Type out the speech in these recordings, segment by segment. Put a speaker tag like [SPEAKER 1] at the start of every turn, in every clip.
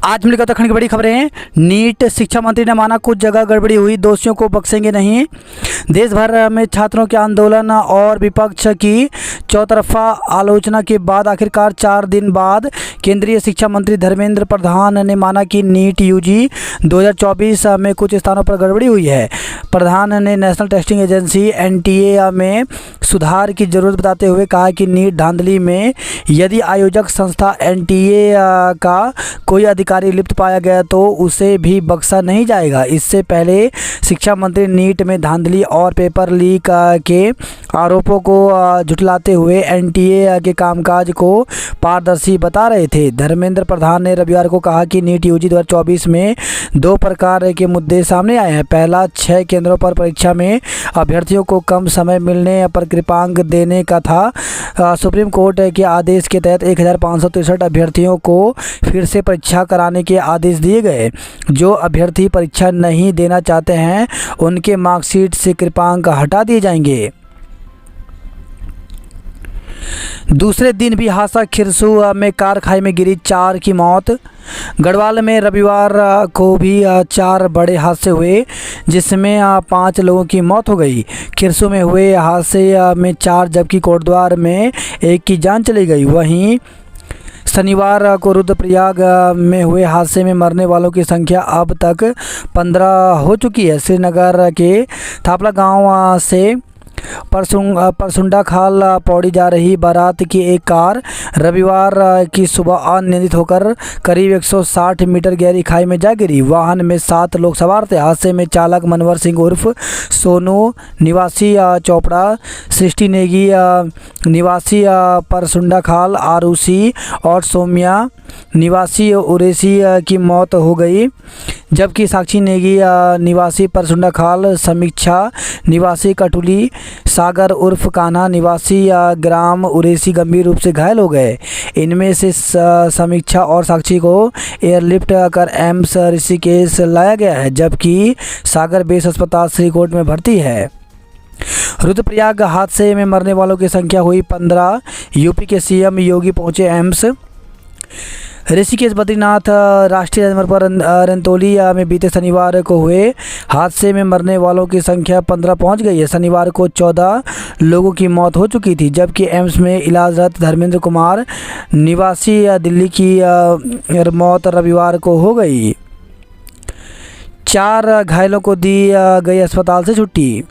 [SPEAKER 1] आज मिलकर उत्तराखंड की बड़ी खबरें हैं। नीट शिक्षा मंत्री ने माना कुछ जगह गड़बड़ी हुई, दोषियों को बख्शेंगे नहीं। देश भर में छात्रों के आंदोलन और विपक्ष की चौतरफा आलोचना के बाद आखिरकार 4 दिन बाद केंद्रीय शिक्षा मंत्री धर्मेंद्र प्रधान ने माना कि नीट यूजी 2024 में कुछ स्थानों पर गड़बड़ी हुई है। प्रधान ने नेशनल टेस्टिंग एजेंसी एनटीए में सुधार की जरूरत बताते हुए कहा कि नीट धांधली में यदि आयोजक संस्था एनटीए का कोई अधिकारी लिप्त पाया गया तो उसे भी बख्शा नहीं जाएगा। इससे पहले शिक्षा मंत्री नीट में धांधली और पेपर लीक के आरोपों को झुठलाते हुए एनटीए के कामकाज को पारदर्शी बता रहे थे। धर्मेंद्र प्रधान ने रविवार को कहा कि नीट यूजी 2024 में 2 प्रकार के मुद्दे सामने आए हैं। पहला, 6 केंद्रों पर परीक्षा में अभ्यर्थियों को कम समय मिलने पर कृपांक देने का था। सुप्रीम कोर्ट के आदेश के तहत 1563 अभ्यर्थियों को फिर से परीक्षा कराने के आदेश दिए गए। जो अभ्यर्थी परीक्षा नहीं देना चाहते हैं उनके मार्कशीट से कृपांक हटा दिए जाएंगे। दूसरे दिन भी हादसा, खिरसू में कार खाई में गिरी, 4 की मौत। गढ़वाल में रविवार को भी 4 बड़े हादसे हुए जिसमें 5 लोगों की मौत हो गई। खिरसू में हुए हादसे में 4 जबकि कोटद्वार में 1 की जान चली गई। वहीं शनिवार को रुद्रप्रयाग में हुए हादसे में मरने वालों की संख्या अब तक 15 हो चुकी है। श्रीनगर के थापला गांव से परसुंडा खाल पौड़ी जा रही बारात की एक कार रविवार की सुबह अनियंत्रित होकर करीब 160 मीटर गहरी खाई में जा गिरी। वाहन में 7 लोग सवार थे। हादसे में चालक मनवर सिंह उर्फ सोनू निवासी चोपड़ा, सृष्टि नेगी निवासी परसुंडा खाल आरूसी और सौम्या निवासी उरेसी की मौत हो गई, जबकि साक्षी नेगी निवासी परसुंडा खाल, समीक्षा निवासी कटुली, सागर उर्फ कान्हा निवासी ग्राम उरेसी गंभीर रूप से घायल हो गए। इनमें से समीक्षा और साक्षी को एयरलिफ्ट कर एम्स ऋषिकेश लाया गया है, जबकि सागर बेस अस्पताल श्रीकोट में भर्ती है। रुद्रप्रयाग हादसे में मरने वालों की संख्या हुई 15। यूपी के सीएम योगी पहुंचे एम्स। ऋषिकेश बद्रीनाथ राष्ट्रीय राजमार्ग पर रंतौली में बीते शनिवार को हुए हादसे में मरने वालों की संख्या 15 पहुंच गई है। शनिवार को 14 लोगों की मौत हो चुकी थी, जबकि एम्स में इलाजरत धर्मेंद्र कुमार निवासी दिल्ली की मौत रविवार को हो गई। 4 घायलों को दी गई अस्पताल से छुट्टी।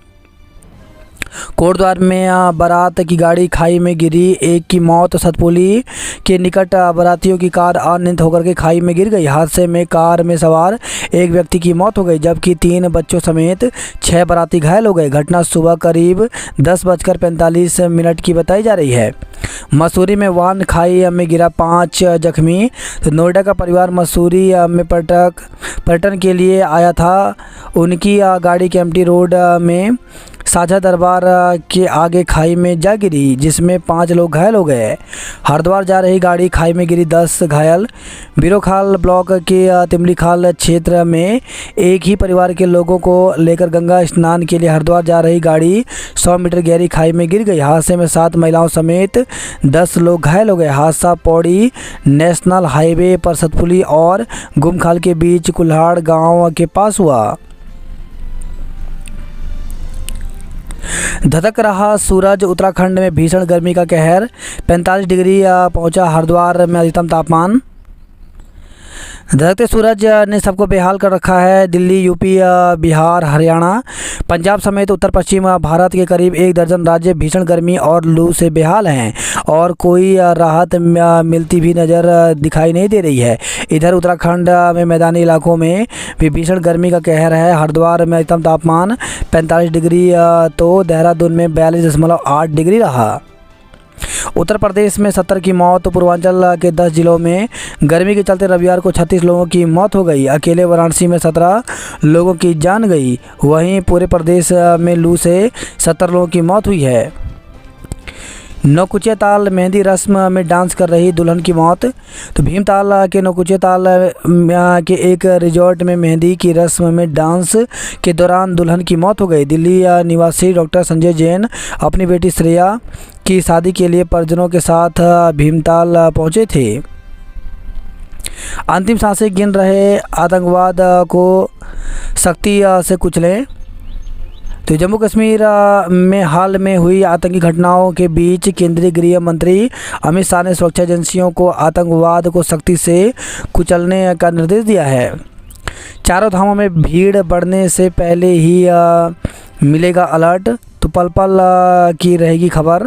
[SPEAKER 1] कोटद्वार में बारात की गाड़ी खाई में गिरी, 1 की मौत। सतपुली के निकट बारातियों की कार अनियंत्रित होकर के खाई में गिर गई। हादसे में कार में सवार 1 व्यक्ति की मौत हो गई, जबकि 3 बच्चों समेत 6 बाराती घायल हो गए। घटना सुबह करीब 10:45 की बताई जा रही है। मसूरी में वाहन खाई में गिरा, 5 जख्मी। तो नोएडा का परिवार मसूरी में पर्यटन के लिए आया था। उनकी गाड़ी केम्प्टी रोड में साझा दरबार के आगे खाई में जा गिरी, जिसमें 5 लोग घायल हो गए। हरिद्वार जा रही गाड़ी खाई में गिरी, 10 घायल। बिरोखाल ब्लॉक के तिमलीखाल क्षेत्र में एक ही परिवार के लोगों को लेकर गंगा स्नान के लिए हरिद्वार जा रही गाड़ी 100 मीटर गहरी खाई में गिर गई। हादसे में 7 महिलाओं समेत 10 लोग घायल हो गए। हादसा पौड़ी नेशनल हाईवे पर सतपुली और गुमखाल के बीच कुल्हाड़ गाँव के पास हुआ। धधक रहा सूरज, उत्तराखंड में भीषण गर्मी का कहर, 45 डिग्री पहुंचा हरिद्वार में अधिकतम तापमान। धधकते सूरज ने सबको बेहाल कर रखा है। दिल्ली, यूपी, बिहार, हरियाणा, पंजाब समेत उत्तर पश्चिम भारत के करीब 1 दर्जन राज्य भीषण गर्मी और लू से बेहाल हैं और कोई राहत मिलती भी नज़र दिखाई नहीं दे रही है। इधर उत्तराखंड में मैदानी इलाकों में भी भीषण गर्मी का कहर है। हरिद्वार में अधिकतम तापमान 45 डिग्री तो देहरादून में 42.8 डिग्री रहा। उत्तर प्रदेश में 70 की मौत। पूर्वांचल के 10 जिलों में गर्मी के चलते रविवार को 36 लोगों की मौत हो गई। अकेले वाराणसी में 17 लोगों की जान गई। वहीं पूरे प्रदेश में लू से 70 लोगों की मौत हुई है। नौकुचिया ताल मेहंदी रस्म में डांस कर रही दुल्हन की मौत। तो भीमताल के नौकुचिया ताल के एक रिजॉर्ट में मेहंदी की रस्म में डांस के दौरान दुल्हन की मौत हो गई। दिल्ली निवासी डॉक्टर संजय जैन अपनी बेटी श्रेया की शादी के लिए परिजनों के साथ भीमताल पहुंचे थे। अंतिम सांसें गिन रहे आतंकवाद को सख्ती से कुचलें। तो जम्मू कश्मीर में हाल में हुई आतंकी घटनाओं के बीच केंद्रीय गृह मंत्री अमित शाह ने सुरक्षा एजेंसियों को आतंकवाद को सख्ती से कुचलने का निर्देश दिया है। चारों धामों में भीड़ बढ़ने से पहले ही मिलेगा अलर्ट, तो पल पल की रहेगी खबर।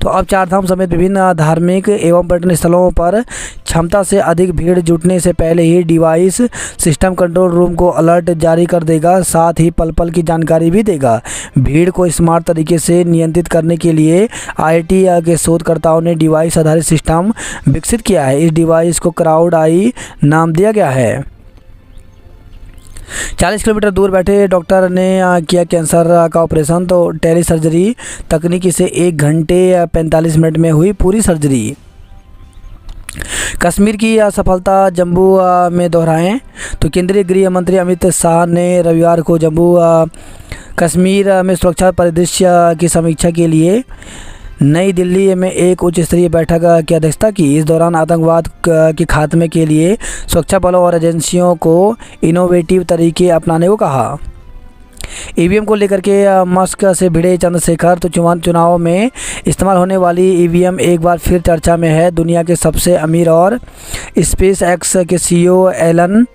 [SPEAKER 1] तो अब चार धाम समेत विभिन्न धार्मिक एवं पर्यटन स्थलों पर क्षमता से अधिक भीड़ जुटने से पहले ही डिवाइस सिस्टम कंट्रोल रूम को अलर्ट जारी कर देगा, साथ ही पल पल की जानकारी भी देगा। भीड़ को स्मार्ट तरीके से नियंत्रित करने के लिए IIT के शोधकर्ताओं ने डिवाइस आधारित सिस्टम विकसित किया है। इस डिवाइस को क्राउड आई नाम दिया गया है। 40 किलोमीटर दूर बैठे डॉक्टर ने किया कैंसर का ऑपरेशन। तो टेली सर्जरी तकनीकी से 1 घंटे 45 मिनट में हुई पूरी सर्जरी। कश्मीर की सफलता जम्मू में दोहराएं। तो केंद्रीय गृह मंत्री अमित शाह ने रविवार को जम्मू कश्मीर में सुरक्षा परिदृश्य की समीक्षा के लिए नई दिल्ली में एक उच्च स्तरीय बैठक की अध्यक्षता की। इस दौरान आतंकवाद के खात्मे के लिए सुरक्षा बलों और एजेंसियों को इनोवेटिव तरीके अपनाने को कहा। EVM को लेकर के मस्क से भिड़े चंद्रशेखर। तो चुनाव में इस्तेमाल होने वाली EVM एक बार फिर चर्चा में है। दुनिया के सबसे अमीर और SpaceX के CEO एलन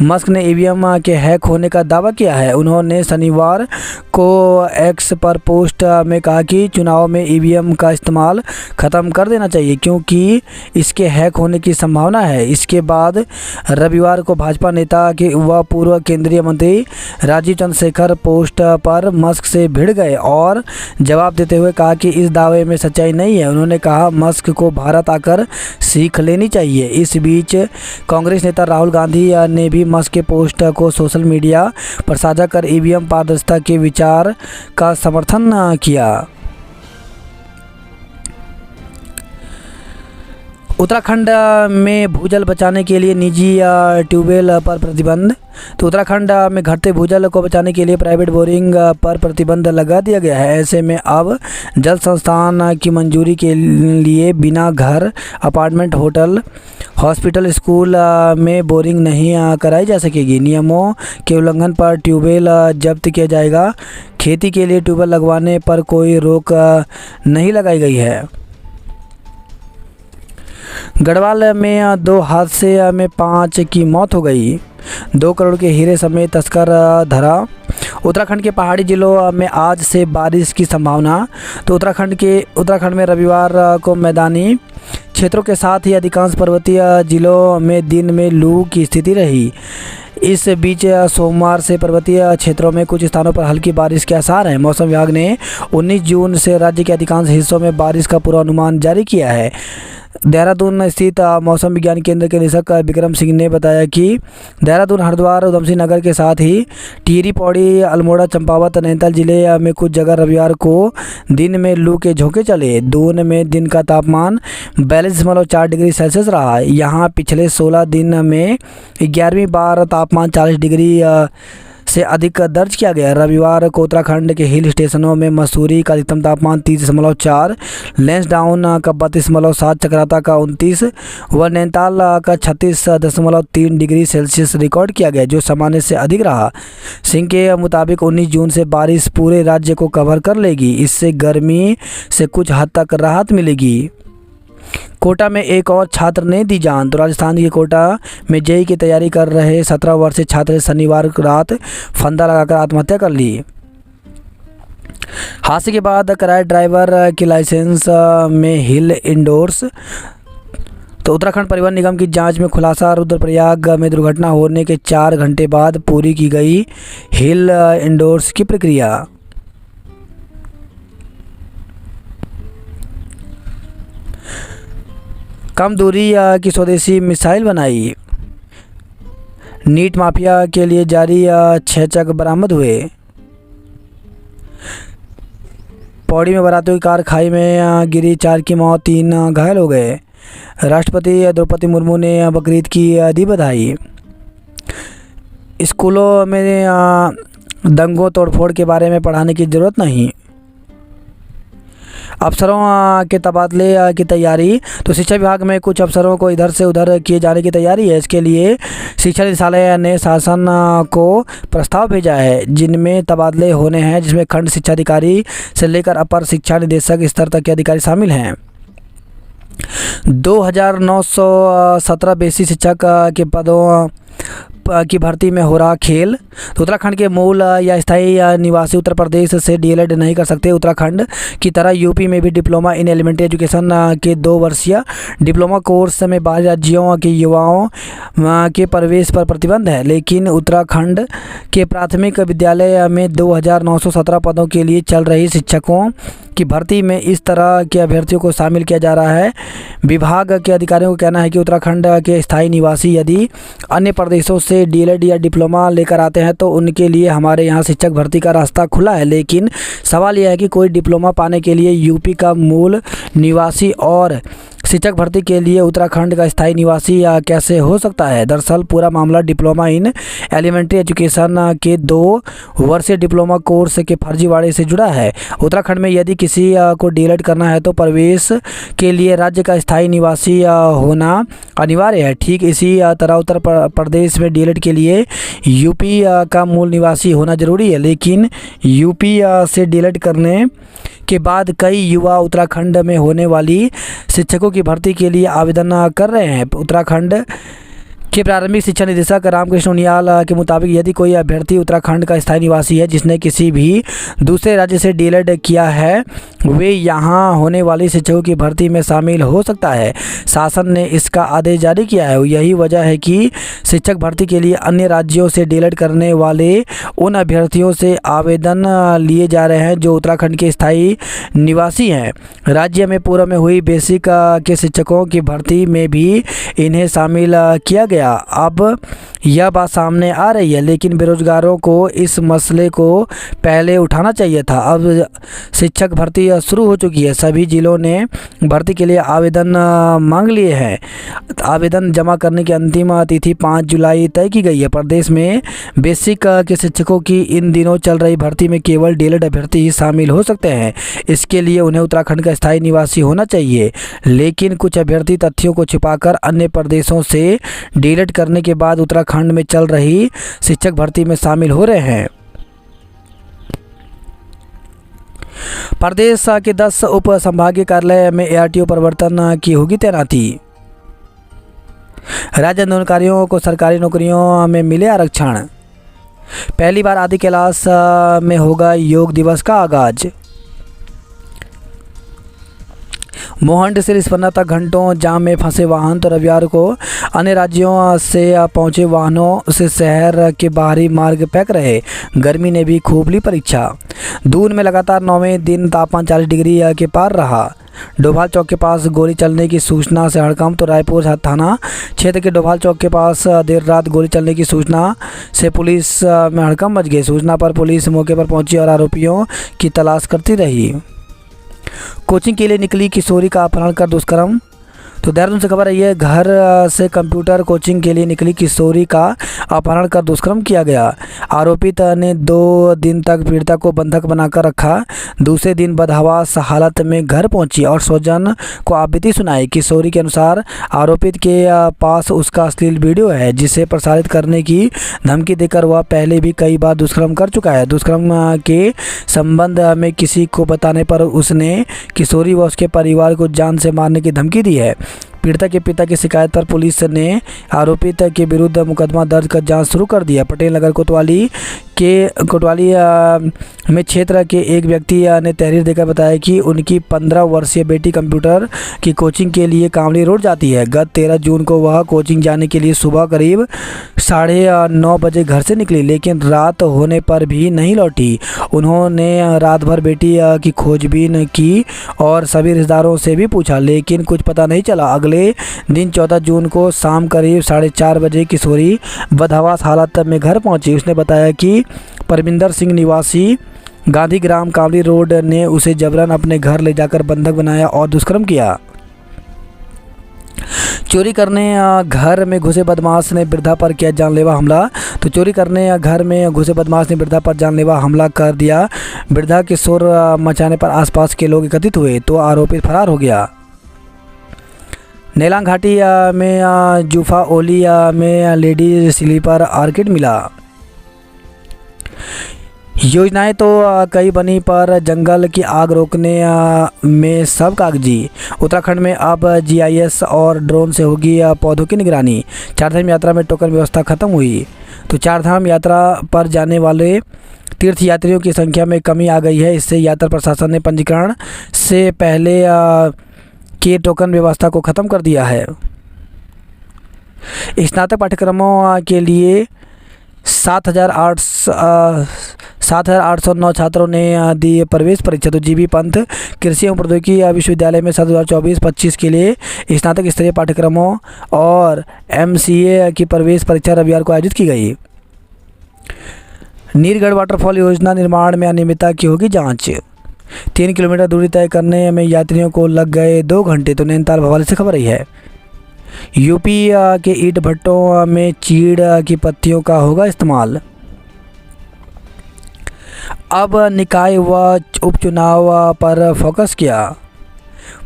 [SPEAKER 1] मस्क ने EVM के हैक होने का दावा किया है। उन्होंने शनिवार को X पर पोस्ट में कहा कि चुनाव में EVM का इस्तेमाल ख़त्म कर देना चाहिए क्योंकि इसके हैक होने की संभावना है। इसके बाद रविवार को भाजपा नेता के व पूर्व केंद्रीय मंत्री राजीव चंद्रशेखर पोस्ट पर मस्क से भिड़ गए और जवाब देते हुए कहा कि इस दावे में सच्चाई नहीं है। उन्होंने कहा मस्क को भारत आकर सीख लेनी चाहिए। इस बीच कांग्रेस नेता राहुल गांधी ने भी मस्क के पोस्ट को सोशल मीडिया पर साझा कर EVM पारदर्शिता के विचार का समर्थन किया। उत्तराखंड में भूजल बचाने के लिए निजी ट्यूबवेल पर प्रतिबंध। तो उत्तराखंड में घटते भूजल को बचाने के लिए प्राइवेट बोरिंग पर प्रतिबंध लगा दिया गया है। ऐसे में अब जल संस्थान की मंजूरी के लिए बिना घर, अपार्टमेंट, होटल, हॉस्पिटल, स्कूल में बोरिंग नहीं कराई जा सकेगी। नियमों के उल्लंघन पर ट्यूबवेल जब्त किया जाएगा। खेती के लिए ट्यूबवेल लगवाने पर कोई रोक नहीं लगाई गई है। गढ़वाल में 2 हादसे में 5 की मौत हो गई। 2 करोड़ के हीरे समेत तस्कर धरा। उत्तराखंड के पहाड़ी जिलों में आज से बारिश की संभावना। तो उत्तराखंड में रविवार को मैदानी क्षेत्रों के साथ ही अधिकांश पर्वतीय जिलों में दिन में लू की स्थिति रही। इस बीच सोमवार से पर्वतीय क्षेत्रों में कुछ स्थानों पर हल्की बारिश के आसार हैं। मौसम विभाग ने 19 जून से राज्य के अधिकांश हिस्सों में बारिश का पूर्वानुमान जारी किया है। देहरादून स्थित मौसम विज्ञान केंद्र के निदेशक विक्रम सिंह ने बताया कि देहरादून, हरिद्वार, उधमसिंह नगर के साथ ही टिहरी, पौड़ी, अल्मोड़ा, चंपावत, नैनीताल जिले में कुछ जगह रविवार को दिन में लू के झोंके चले। दून में दिन का तापमान 42.4 डिग्री सेल्सियस रहा। यहाँ पिछले 16 दिन में 11वीं बार तापमान 40 डिग्री से अधिक दर्ज किया गया। रविवार को उत्तराखंड के हिल स्टेशनों में मसूरी का अधिकतम तापमान 30.4, लैंसडाउन का 32.7, चक्राता का 29 व नैनीताल का 36.3 डिग्री सेल्सियस रिकॉर्ड किया गया, जो सामान्य से अधिक रहा। सिंह के मुताबिक 19 जून से बारिश पूरे राज्य को कवर कर लेगी। इससे गर्मी से कुछ हद तक राहत मिलेगी। कोटा में एक और छात्र ने दी जान। तो राजस्थान के कोटा में JEE की तैयारी कर रहे 17 वर्षीय छात्र ने शनिवार रात फंदा लगाकर आत्महत्या कर ली। हादसे के बाद कराए ड्राइवर की लाइसेंस में हिल इंडोर्स। तो उत्तराखंड परिवहन निगम की जांच में खुलासा। रुद्रप्रयाग में दुर्घटना होने के 4 घंटे बाद पूरी की गई हिल इंडोर्स की प्रक्रिया। कम दूरी की स्वदेशी मिसाइल बनाई। नीट माफिया के लिए जारी 6 चक बरामद हुए। पौड़ी में बारातियों की कार खाई में गिरी, 4 की मौत, 3 घायल हो गए। राष्ट्रपति द्रौपदी मुर्मू ने बकरीद की दी बधाई। स्कूलों में दंगों तोड़फोड़ के बारे में पढ़ाने की ज़रूरत नहीं। अफसरों के तबादले की तैयारी। तो शिक्षा विभाग में कुछ अफसरों को इधर से उधर किए जाने की तैयारी है। इसके लिए शिक्षा निदेशालय ने शासन को प्रस्ताव भेजा है, जिनमें तबादले होने हैं, जिसमें खंड शिक्षा अधिकारी से लेकर अपर शिक्षा निदेशक स्तर तक के अधिकारी शामिल हैं। 2917 बेसिक शिक्षक के पदों की भर्ती में हो रहा खेल। तो उत्तराखंड के मूल या स्थायी निवासी उत्तर प्रदेश से डीएलएड नहीं कर सकते। उत्तराखंड की तरह यूपी में भी डिप्लोमा इन एलिमेंट्री एजुकेशन के 2 वर्षीय डिप्लोमा कोर्स में बाहरी राज्यों के युवाओं के प्रवेश पर प्रतिबंध है, लेकिन उत्तराखंड के प्राथमिक विद्यालय में 2917 पदों के लिए चल रही शिक्षकों की भर्ती में इस तरह के अभ्यर्थियों को शामिल किया जा रहा है। विभाग के अधिकारियों का कहना है कि उत्तराखंड के स्थायी निवासी यदि अन्य प्रदेशों से डीएलएड या डिप्लोमा लेकर आते हैं तो उनके लिए हमारे यहाँ शिक्षक भर्ती का रास्ता खुला है, लेकिन सवाल यह है कि कोई डिप्लोमा पाने के लिए यूपी का मूल निवासी और शिक्षक भर्ती के लिए उत्तराखंड का स्थायी निवासी कैसे हो सकता है। दरअसल पूरा मामला डिप्लोमा इन एलिमेंट्री एजुकेशन के 2 वर्षीय डिप्लोमा कोर्स के फर्जीवाड़े से जुड़ा है। उत्तराखंड में यदि किसी को डीएलएड करना है तो प्रवेश के लिए राज्य का स्थायी निवासी होना अनिवार्य है। ठीक इसी तरह उत्तर प्रदेश में डीएलएड के लिए यूपी का मूल निवासी होना जरूरी है, लेकिन यूपी से डीएलएड करने के बाद कई युवा उत्तराखंड में होने वाली शिक्षकों की भर्ती के लिए आवेदन कर रहे हैं। उत्तराखंड के प्रारंभिक शिक्षा निदेशक रामकृष्ण उनियाल के मुताबिक यदि कोई अभ्यर्थी उत्तराखंड का स्थायी निवासी है जिसने किसी भी दूसरे राज्य से डीएलएड किया है, वे यहाँ होने वाली शिक्षकों की भर्ती में शामिल हो सकता है। शासन ने इसका आदेश जारी किया है। यही वजह है कि शिक्षक भर्ती के लिए अन्य राज्यों से डीएलएड करने वाले उन अभ्यर्थियों से आवेदन लिए जा रहे हैं जो उत्तराखंड के स्थायी निवासी हैं। राज्य में पूर्व में हुई बेसिक के शिक्षकों की भर्ती में भी इन्हें शामिल किया गया। अब यह बात सामने आ रही है, लेकिन बेरोजगारों को इस मसले को पहले उठाना चाहिए था। अब शिक्षक भर्ती शुरू हो चुकी है। सभी जिलों ने भर्ती के लिए आवेदन मांग लिए हैं। आवेदन जमा करने की अंतिम तिथि 5 जुलाई तय की गई है। प्रदेश में बेसिक के शिक्षकों की इन दिनों चल रही भर्ती में केवल डीएलएड अभ्यर्थी ही शामिल हो सकते हैं। इसके लिए उन्हें उत्तराखंड का स्थायी निवासी होना चाहिए, लेकिन कुछ अभ्यर्थी तथ्यों को छिपाकर अन्य प्रदेशों से डीएलएड करने के बाद उत्तराखंड में चल रही शिक्षक भर्ती में शामिल हो रहे हैं। प्रदेश के 10 उप संभागीय कार्यालय में एआरटीओ परिवर्तन की होगी तैनाती। राज्य आंदोलनकारियों को सरकारी नौकरियों में मिले आरक्षण। पहली बार आदि कैलाश में होगा योग दिवस का आगाज। मोहंड से रिस्पना तक घंटों जाम में फंसे वाहन। तो रविवार को अन्य राज्यों से पहुंचे वाहनों से शहर के बाहरी मार्ग पैक रहे। गर्मी ने भी खूब ली परीक्षा। दून में लगातार 9वें दिन तापमान 40 डिग्री के पार रहा। डोभाल चौक के पास गोली चलने की सूचना से हड़कंप। तो रायपुर थाना क्षेत्र के डोभाल चौक के पास देर रात गोली चलने की सूचना से पुलिस में हड़कंप मच गई। सूचना पर पुलिस मौके पर पहुंची और आरोपियों की तलाश करती रही। कोचिंग के लिए निकली किशोरी का अपहरण कर दुष्कर्म। तो देहरादून से खबर आई है, घर से कंप्यूटर कोचिंग के लिए निकली किशोरी का अपहरण कर दुष्कर्म किया गया। आरोपित ने 2 दिन तक पीड़िता को बंधक बनाकर रखा। दूसरे दिन बदहवास हालत में घर पहुंची और स्वजन को आपबीती सुनाई। किशोरी के अनुसार आरोपित के पास उसका अश्लील वीडियो है, जिसे प्रसारित करने की धमकी देकर वह पहले भी कई बार दुष्कर्म कर चुका है। दुष्कर्म के संबंध में किसी को बताने पर उसने किशोरी व उसके परिवार को जान से मारने की धमकी दी है। पीड़िता के पिता की शिकायत पर पुलिस ने आरोपित के विरुद्ध मुकदमा दर्ज कर जांच शुरू कर दिया। पटेल नगर कोतवाली में क्षेत्र के एक व्यक्ति ने तहरीर देकर बताया कि उनकी 15 वर्षीय बेटी कंप्यूटर की कोचिंग के लिए कांवली रोड जाती है। गत 13 जून को वह कोचिंग जाने के लिए सुबह करीब 9:30 बजे घर से निकली, लेकिन रात होने पर भी नहीं लौटी। उन्होंने रात भर बेटी की खोजबीन की और सभी रिश्तेदारों से भी पूछा, लेकिन कुछ पता नहीं चला। अगले दिन 14 जून को शाम करीब 4:30 बजे किशोरी बदहवास हालत में घर पहुंची। उसने बताया कि परमिंदर सिंह निवासी गांधीग्राम कांवली रोड ने उसे जबरन अपने घर ले जाकर बंधक बनाया और दुष्कर्म किया। चोरी करने घर में घुसे बदमाश ने वृद्धा पर किया जानलेवा हमला। तो चोरी करने घर में घुसे बदमाश ने वृद्धा पर जानलेवा हमला कर दिया। वृद्धा के शोर मचाने पर आसपास के लोग एकत्रित हुए तो आरोपी फरार हो गया। नेलांग घाटी में जूफा ओली में लेडी स्लीपर आर्किड मिला। योजनाएं तो कई बनी पर जंगल की आग रोकने में सब कागजी। उत्तराखंड में अब जीआईएस और ड्रोन से होगी पौधों की निगरानी। चारधाम यात्रा में टोकन व्यवस्था खत्म हुई। तो चारधाम यात्रा पर जाने वाले तीर्थ यात्रियों की संख्या में कमी आ गई है। इससे यात्रा प्रशासन ने पंजीकरण से पहले के टोकन व्यवस्था को ख़त्म कर दिया है। स्नातक पाठ्यक्रमों के लिए 7,809 छात्रों ने दी प्रवेश परीक्षा। तो जीबी पंत कृषि एवं प्रौद्योगिकी विश्वविद्यालय में 2024-25 के लिए स्नातक स्तरीय पाठ्यक्रमों और एमसीए की प्रवेश परीक्षा रविवार को आयोजित की गई। नीरगढ़ वाटरफॉल योजना निर्माण में अनियमितता की होगी जांच। 3 किलोमीटर दूरी तय करने में यात्रियों को लग गए 2 घंटे। तो नैनीताल भवाली से खबर आई है। यूपी के ईंट भट्टों में चीड़ की पत्तियों का होगा इस्तेमाल। अब निकाय व उपचुनाव पर फोकस किया।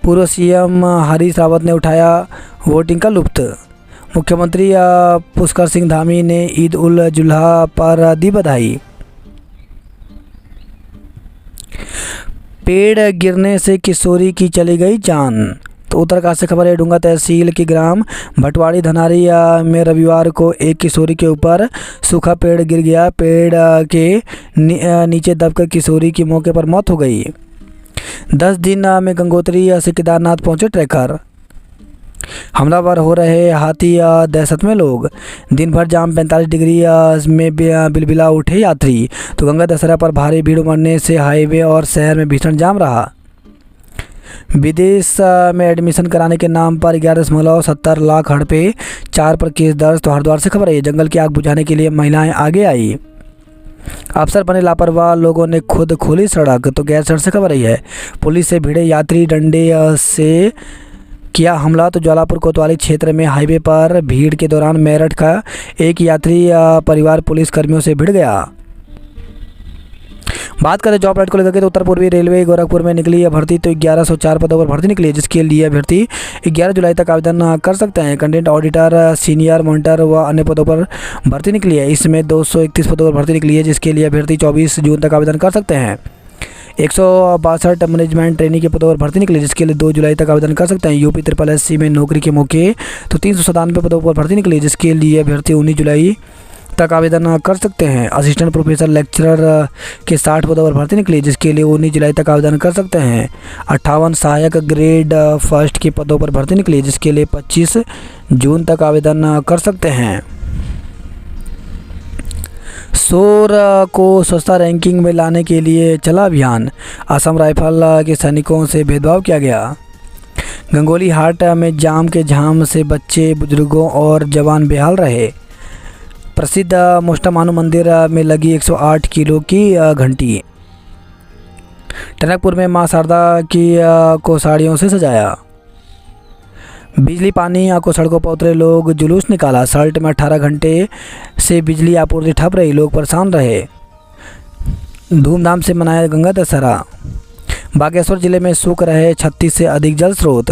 [SPEAKER 1] पूर्व सीएम हरीश रावत ने उठाया वोटिंग का लुत्फ। मुख्यमंत्री पुष्कर सिंह धामी ने ईद उल जुल्हा पर दी बधाई। पेड़ गिरने से किशोरी की चली गई जान। तो उत्तरकाशी से खबर है। डूंगा तहसील के ग्राम भटवाड़ी धनारी में रविवार को एक किशोरी के ऊपर सूखा पेड़ गिर गया। पेड़ के नीचे दबकर किशोरी की मौके पर मौत हो गई। 10 दिन में गंगोत्री से केदारनाथ पहुंचे ट्रैकर। हमलावर हो रहे हाथी दहशत में लोग। दिन भर जाम 45 डिग्री में बिलबिला उठे यात्री। तो गंगा दशहरा पर भारी भीड़ उमड़ने से हाईवे और शहर में भीषण जाम रहा। विदेश में एडमिशन कराने के नाम पर 11.70 लाख हड़पे, 4 पर केस दर्ज। तो हरिद्वार से खबर है। जंगल की आग बुझाने के लिए महिलाएं आगे आई। अफसर बने लापरवाह लोगों ने खुद खोली सड़क। तो गैरसैंण से खबर है। पुलिस से भिड़े यात्री डंडे से किया हमला। तो ज्वालापुर कोतवाली क्षेत्र में हाईवे पर भीड़ के दौरान मेरठ का एक यात्री परिवार पुलिस कर्मियों से भिड़ गया। बात करें जॉब राइट को लेकर के तो उत्तर पूर्वी रेलवे गोरखपुर में निकली है भर्ती। तो 1104 पदों पर भर्ती निकली है, जिसके लिए अभ्यर्थी 11 जुलाई तक आवेदन कर सकते हैं। कंटेंट ऑडिटर, सीनियर मॉनिटर व अन्य पदों पर भर्ती निकली है। इसमें 231 पदों पर भर्ती निकली है, जिसके लिए अभ्यर्थी 24 जून तक आवेदन कर सकते हैं। 162 मैनेजमेंट ट्रेनिंग के पदों पर भर्ती निकली, जिसके लिए 2 जुलाई तक आवेदन कर सकते हैं। यूपी SSSC में नौकरी के मौके तो 397 पदों पर भर्ती निकली, जिसके लिए अभ्यर्थी 19 जुलाई तक आवेदन कर सकते हैं। असिस्टेंट प्रोफेसर लेक्चरर के 60 पदों पर भर्ती निकली, जिसके लिए 19 जुलाई तक आवेदन कर सकते हैं। 58 सहायक ग्रेड फर्स्ट के पदों पर भर्ती निकली, जिसके लिए 25 जून तक आवेदन कर सकते हैं। शोर को स्वच्छता रैंकिंग में लाने के लिए चला अभियान। असम राइफल के सैनिकों से भेदभाव किया गया। गंगोली हाट में जाम के झाम से बच्चे, बुजुर्गों और जवान बेहाल रहे। प्रसिद्ध मोष्टामानु मंदिर में लगी 108 किलो की घंटी। टनकपुर में मां शारदा की को साड़ियों से सजाया। बिजली पानी को सड़कों पर उतरे लोग, जुलूस निकाला। सल्ट में 18 घंटे से बिजली आपूर्ति ठप रही, लोग परेशान रहे। धूमधाम से मनाया गंगा दशहरा। बागेश्वर जिले में सूख रहे 36 से अधिक जल स्रोत।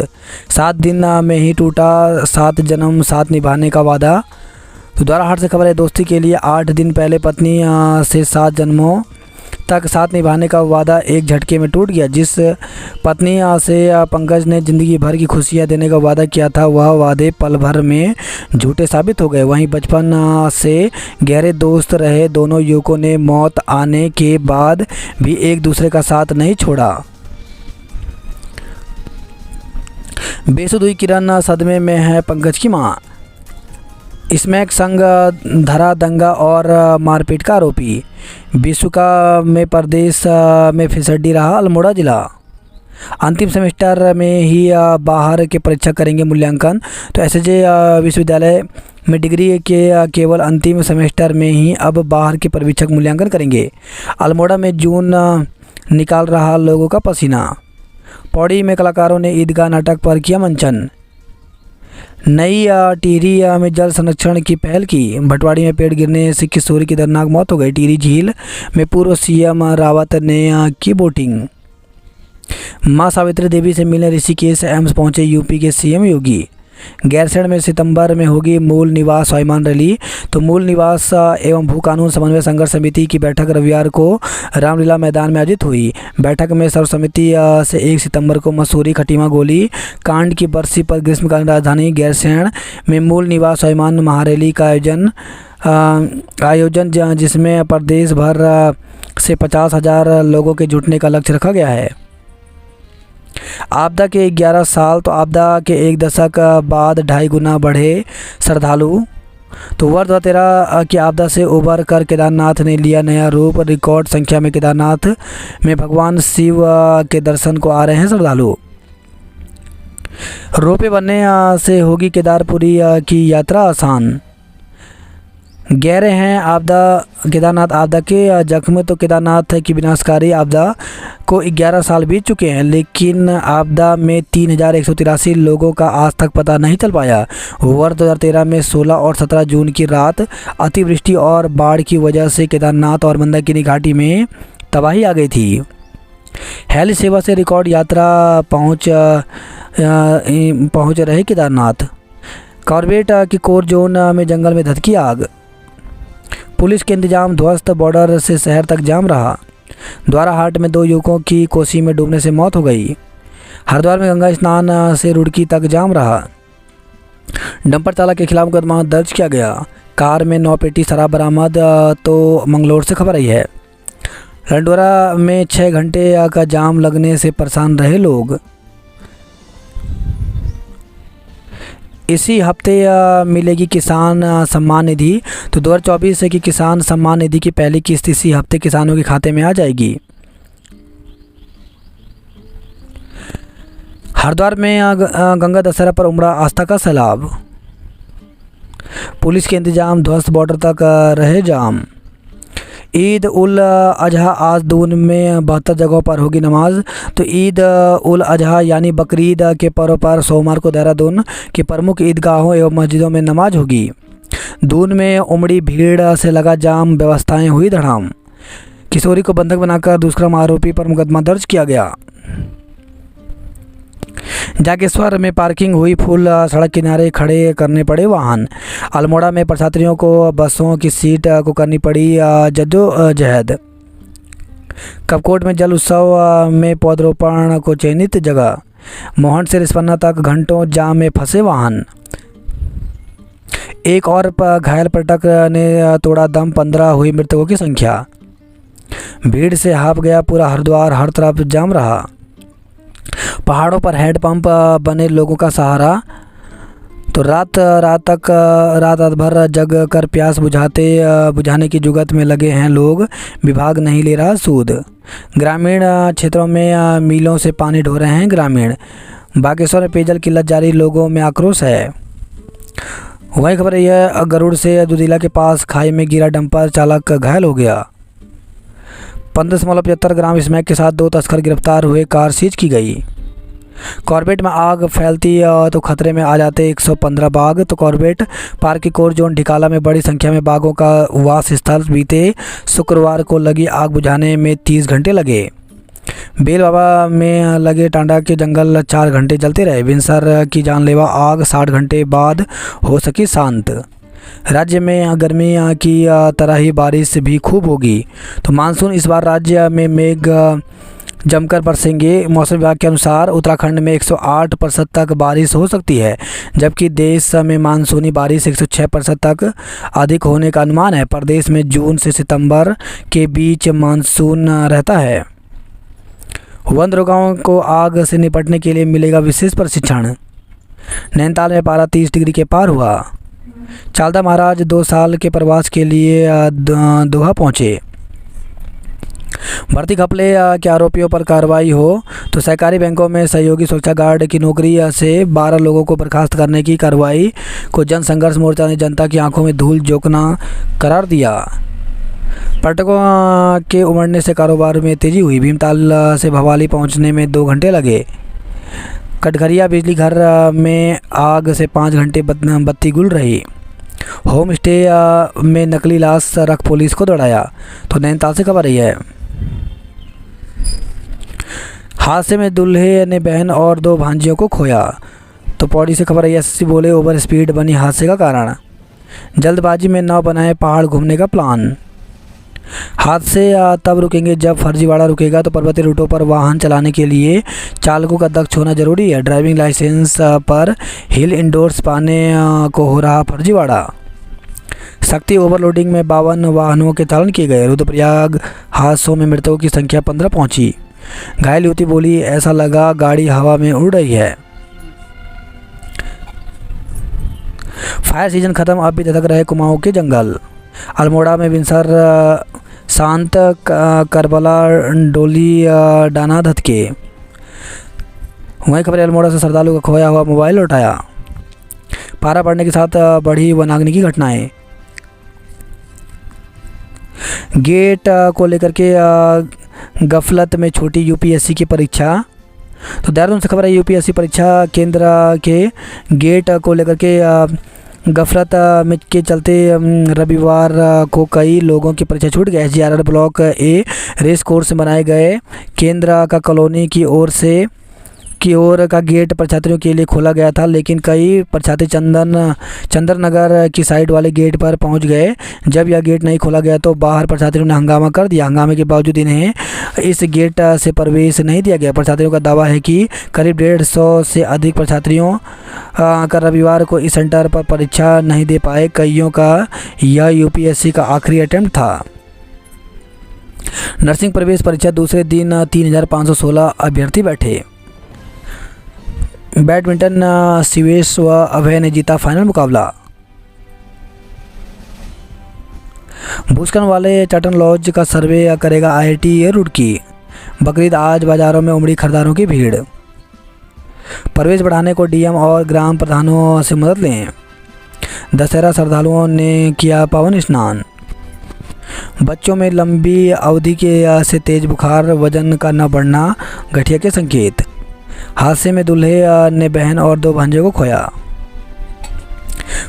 [SPEAKER 1] 7 दिन में ही टूटा 7 जन्म साथ निभाने का वादा। तो द्वाराहाट से खबर है। दोस्ती के लिए 8 दिन पहले पत्नी से 7 जन्मों तक साथ निभाने का वादा एक झटके में टूट गया। जिस पत्नी से पंकज ने ज़िंदगी भर की खुशियां देने का वादा किया था, वह वादे पल भर में झूठे साबित हो गए। वहीं बचपन से गहरे दोस्त रहे दोनों युवकों ने मौत आने के बाद भी एक दूसरे का साथ नहीं छोड़ा। बेसुध हुई किरण, सदमे में है पंकज की मां। स्मैक संग धरा दंगा और मारपीट का आरोपी। विश्वका में प्रदेश में फिसड्डी रहा अल्मोड़ा जिला। अंतिम सेमेस्टर में ही बाहर के परीक्षा करेंगे मूल्यांकन। तो एसजे विश्वविद्यालय में डिग्री के केवल अंतिम सेमेस्टर में ही अब बाहर के परीक्षक मूल्यांकन करेंगे। अल्मोड़ा में जून निकाल रहा लोगों का पसीना। पौड़ी में कलाकारों ने ईदगाह नाटक पर किया मंचन। नई टिहरी में जल संरक्षण की पहल की। भटवाड़ी में पेड़ गिरने से किशोरी की दर्दनाक मौत हो गई। टिहरी झील में पूर्व सीएम रावत ने की बोटिंग। मां सावित्री देवी से मिलने ऋषिकेश एम्स पहुंचे यूपी के सीएम योगी। गैरसैंण में सितंबर में होगी मूल निवास स्वाभिमान रैली। तो मूल निवास एवं भू कानून समन्वय संघर्ष समिति की बैठक रविवार को रामलीला मैदान में आयोजित हुई। बैठक में सर्वसम्मति से 1 सितंबर को मसूरी खटीमा गोली कांड की बरसी पर ग्रीष्मकालीन राजधानी गैरसैंण में मूल निवास स्वाभिमान महारैली का आयोजन जिसमें प्रदेश भर से 50,000 लोगों के जुटने का लक्ष्य रखा गया है। आपदा के 11 साल तो आपदा के 1 दशक बाद 2.5 गुना बढ़े श्रद्धालु। तो वर्ष 2013 की आपदा से उबर कर केदारनाथ ने लिया नया रूप। रिकॉर्ड संख्या में केदारनाथ में भगवान शिव के दर्शन को आ रहे हैं श्रद्धालु। रोपे बनने से होगी केदारपुरी की यात्रा आसान। गहरे हैं केदारनाथ आपदा के जख्म। तो केदारनाथ की विनाशकारी आपदा को 11 साल बीत चुके हैं, लेकिन आपदा में 3,183 लोगों का आज तक पता नहीं चल पाया। वर्ष 2013 में 16 और 17 जून की रात अतिवृष्टि और बाढ़ की वजह से केदारनाथ और मंदाकिनी घाटी में तबाही आ गई थी। हेली सेवा से रिकॉर्ड यात्रा पहुंच रहे केदारनाथ। कॉर्बेट की कोर जोन में जंगल में धधकी आग। पुलिस के इंतजाम ध्वस्त, बॉर्डर से शहर तक जाम रहा। द्वाराहाट में 2 युवकों की कोसी में डूबने से मौत हो गई। हरिद्वार में गंगा स्नान से रुड़की तक जाम रहा। डंपर चालक के खिलाफ मुकदमा दर्ज किया गया। कार में 9 पेटी शराब बरामद। तो मंगलोर से खबर आई है। लंडोरा में 6 घंटे का जाम लगने से परेशान रहे लोग। इसी हफ्ते मिलेगी किसान सम्मान निधि। तो 2024 की किसान सम्मान निधि की पहली किस्त इसी हफ्ते किसानों के खाते में आ जाएगी। हरिद्वार में गंगा दशहरा पर उमड़ा आस्था का सैलाब। पुलिस के इंतजाम ध्वस्त, बॉर्डर तक रहे जाम। ईद उल अजहा आज दून में 72 जगहों पर होगी नमाज। तो ईद उल अजहा यानी बकरीद के पर्व पर सोमवार को देहरादून की प्रमुख ईदगाहों एवं मस्जिदों में नमाज होगी। दून में उमड़ी भीड़ से लगा जाम, व्यवस्थाएं हुई धड़ाम। किशोरी को बंधक बनाकर दुष्कर्म आरोपी पर मुकदमा दर्ज किया गया। जागेश्वर में पार्किंग हुई फुल, सड़क किनारे खड़े करने पड़े वाहन। अल्मोड़ा में प्रछात्रियों को बसों की सीट को करनी पड़ी जद्दोजहद। कपकोट में जल उत्सव में पौधरोपण को चयनित जगह। मोहन से रिस्पन्ना तक घंटों जाम में फंसे वाहन। एक और घायल पर्यटक ने तोड़ा दम, 15 हुई मृतकों की संख्या। भीड़ से हाफ गया पूरा हरिद्वार, हर तरफ जाम रहा। पहाड़ों पर हैंडपंप बने लोगों का सहारा। तो रात भर जग कर प्यास बुझाने की जुगत में लगे हैं लोग। विभाग नहीं ले रहा सूद। ग्रामीण क्षेत्रों में मीलों से पानी ढो रहे हैं ग्रामीण। बागेश्वर में पेयजल किल्लत जारी, लोगों में आक्रोश है। वही खबर यह गरुड़ से दुधिला के पास खाई में गिरा डंपर चालक घायल हो गया। 15.75 ग्राम स्मैक के साथ 2 तस्कर गिरफ्तार हुए, कार सीज की गई। कॉर्बेट में आग फैलती तो खतरे में आ जाते 115 बाघ। तो कॉर्बेट पार्क की कोर जोन ढिकाला में बड़ी संख्या में बाघों का वास स्थल। बीते शुक्रवार को लगी आग बुझाने में 30 घंटे लगे। बेल बाबा में लगे टांडा के जंगल 4 घंटे जलते रहे। बिनसर की जानलेवा आग 60 घंटे बाद हो सकी शांत। राज्य में गर्मी की तरह ही बारिश भी खूब होगी। तो मानसून इस बार राज्य में मेघ जमकर बरसेंगे। मौसम विभाग के अनुसार उत्तराखंड में 108% तक बारिश हो सकती है, जबकि देश में मानसूनी बारिश 106% तक अधिक होने का अनुमान है। प्रदेश में जून से सितंबर के बीच मानसून रहता है। वन दरोगाओं को आग से निपटने के लिए मिलेगा विशेष प्रशिक्षण। नैनीताल में पारा 30 डिग्री के पार हुआ। चालदा महाराज 2 साल के प्रवास के लिए दोहा पहुँचे। भर्ती घपले के आरोपियों पर कार्रवाई हो। तो सहकारी बैंकों में सहयोगी सुरक्षा गार्ड की नौकरी से 12 लोगों को बर्खास्त करने की कार्रवाई को जन संघर्ष मोर्चा ने जनता की आंखों में धूल झोंकना करार दिया। पर्यटकों के उमड़ने से कारोबार में तेजी हुई। भीमताल से भवाली पहुंचने में 2 घंटे लगे। कटघरिया बिजली घर में आग से 5 घंटे बत्ती गुल रही। होम स्टे में नकली लाश रख पुलिस को दौड़ाया। तो नैनीताल से खबर रही है। हादसे में दूल्हे ने बहन और 2 भांजियों को खोया। तो पौड़ी से खबर है। एसएसपी बोले ओवर स्पीड बनी हादसे का कारण। जल्दबाजी में न बनाए पहाड़ घूमने का प्लान। हादसे तब रुकेंगे जब फर्जीवाड़ा रुकेगा। तो पर्वतीय रूटों पर वाहन चलाने के लिए चालकों का दक्ष होना जरूरी है। ड्राइविंग लाइसेंस पर हिल इंडोर्स पाने को हो रहा फर्जीवाड़ा। शक्ति ओवरलोडिंग में 52 वाहनों के चालन किए गए। रुद्रप्रयाग हादसों में मृतकों की संख्या 15 पहुंची। घायल युवती बोली ऐसा लगा गाड़ी हवा में उड़ रही है। फायर सीजन खत्म, अब भी धधक रहे कुमाऊं के जंगल। अल्मोड़ा में विंसर शांत करबला डोली डाना धतके। वहीं खबर अल्मोड़ा से श्रद्धालु का खोया हुआ मोबाइल लौटाया। पारा बढ़ने के साथ बढ़ी वनाग्नि की घटनाएं। गेट को लेकर के गफलत में छोटी यूपीएससी की परीक्षा। तो देहरादून से खबर है। यूपीएससी परीक्षा केंद्र के गेट को लेकर के गफलत में के चलते रविवार को कई लोगों की परीक्षा छूट गई। एसजीआरआर ब्लॉक ए रेस कोर्स में बनाए गए केंद्र का कॉलोनी की ओर का गेट परीक्षार्थियों के लिए खोला गया था, लेकिन कई परीक्षार्थी चंदन नगर की साइड वाले गेट पर पहुंच गए। जब यह गेट नहीं खोला गया तो बाहर परीक्षार्थियों ने हंगामा कर दिया। हंगामे के बावजूद इन्हें इस गेट से प्रवेश नहीं दिया गया। परीक्षार्थियों का दावा है कि करीब 150 से अधिक परीक्षार्थियों का रविवार को इस सेंटर पर परीक्षा नहीं दे पाए। कईयों का यह यूपीएससी का आखिरी अटेम्प्ट था। नर्सिंग प्रवेश परीक्षा दूसरे दिन 3516 अभ्यर्थी बैठे। बैडमिंटन शिवेश व अभय ने जीता फाइनल मुकाबला। भूस्खलन वाले चटन लॉज का सर्वे करेगा आईआईटी रुड़की। बकरीद आज बाजारों में उमड़ी खरीदारों की भीड़। प्रवेश बढ़ाने को डीएम और ग्राम प्रधानों से मदद लें। दशहरा श्रद्धालुओं ने किया पावन स्नान। बच्चों में लंबी अवधि के से तेज बुखार, वजन का न बढ़ना गठिया के संकेत। हादसे में दूल्हे ने बहन और 2 भांजियों को खोया।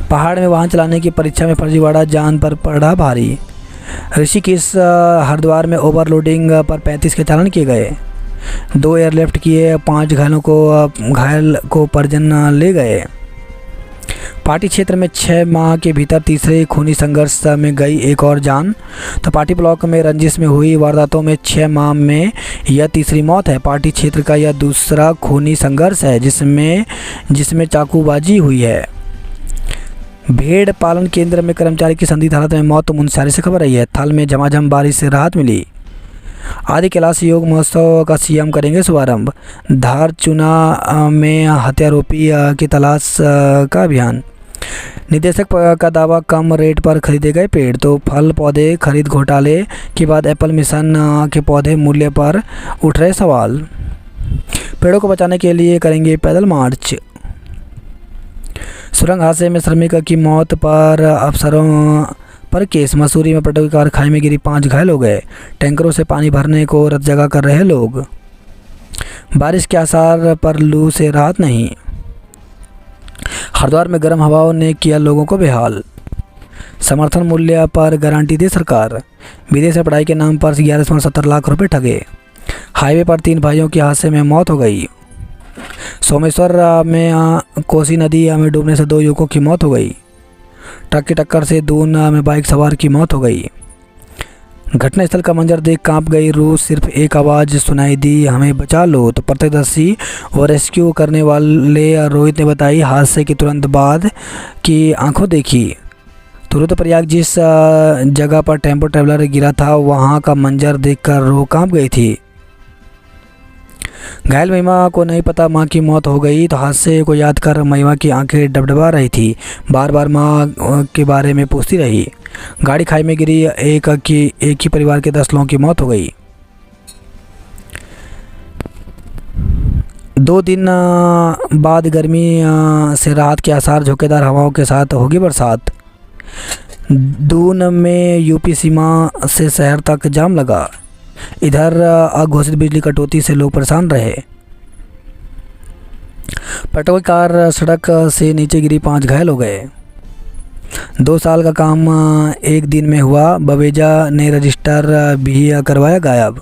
[SPEAKER 1] पहाड़ में वाहन चलाने की परीक्षा में फर्जीवाड़ा, जान पर पड़ा भारी। ऋषिकेश हरिद्वार में ओवरलोडिंग पर 35 के चालान किए गए। 2 एयरलिफ्ट किए, 5 घायल को परिजन ले गए। पार्टी क्षेत्र में 6 माह के भीतर तीसरे खूनी संघर्ष में गई एक और जान। तो पार्टी ब्लॉक में रंजिश में हुई वारदातों में 6 माह में यह तीसरी मौत है। पार्टी क्षेत्र का यह दूसरा खूनी संघर्ष है जिसमें चाकूबाजी हुई है। भेड़ पालन केंद्र में कर्मचारी की संदिग्ध हालत में मौत। मुंशियारी से खबर आई है। थाल में झमाझम बारिश से राहत मिली। आदि कैलाश योग महोत्सव का सीएम करेंगे शुभारंभ। धार चुना में हत्यारोपी की तलाश का अभियान। निदेशक का दावा, कम रेट पर खरीदे गए पेड़। तो फल पौधे खरीद घोटाले के बाद एप्पल मिशन के पौधे मूल्य पर उठ रहे सवाल। पेड़ों को बचाने के लिए करेंगे पैदल मार्च। सुरंग हादसे में श्रमिक की मौत पर अफसरों पर केस। मसूरी में पेट्रोल की कार खाई में गिरी, 5 घायल हो गए। टैंकरों से पानी भरने को रत जगह कर रहे लोग। बारिश के आसार पर लू से राहत नहीं। हरिद्वार में गर्म हवाओं ने किया लोगों को बेहाल। समर्थन मूल्य पर गारंटी दी सरकार। विदेश में पढ़ाई के नाम पर 11.70 लाख रुपए ठगे। हाईवे पर 3 भाइयों की हादसे में मौत हो गई। सोमेश्वर में कोसी नदी में डूबने से 2 युवकों की मौत हो गई। ट्रक की टक्कर से दून में बाइक सवार की मौत हो गई। घटनास्थल का मंजर देख कांप गई रूह। सिर्फ एक आवाज़ सुनाई दी, हमें बचा लो। तो प्रत्यक्षदर्शी और रेस्क्यू करने वाले रोहित ने बताई हादसे के तुरंत बाद की आंखों देखी। तो रुद्रप्रयाग जिस जगह पर टेम्पो ट्रैवलर गिरा था वहां का मंजर देखकर रूह कांप गई थी। घायल महिमा को नहीं पता मां की मौत हो गई। तो हादसे को याद कर महिमा की आंखें डबडबा रही थी। बार बार मां के बारे में पूछती रही। गाड़ी खाई में गिरी, एक ही परिवार के 10 लोगों की मौत हो गई। 2 दिन बाद गर्मी से राहत के आसार। झोंकेदार हवाओं के साथ होगी बरसात। दून में यूपी सीमा से शहर तक जाम लगा। इधर अघोषित बिजली कटौती से लोग परेशान रहे। पेट्रोल कार सड़क से नीचे गिरी, 5 घायल हो गए। 2 साल का काम एक दिन में हुआ, बवेजा ने रजिस्टर भी करवाया गायब।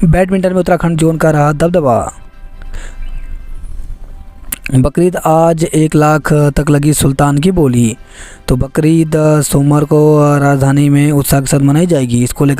[SPEAKER 1] बैडमिंटन में उत्तराखंड जोन का रहा दबदबा। बकरीद आज 1 लाख तक लगी सुल्तान की बोली। तो बकरीद सोमवार को राजधानी में उत्साह के साथ मनाई जाएगी। इसको लेकर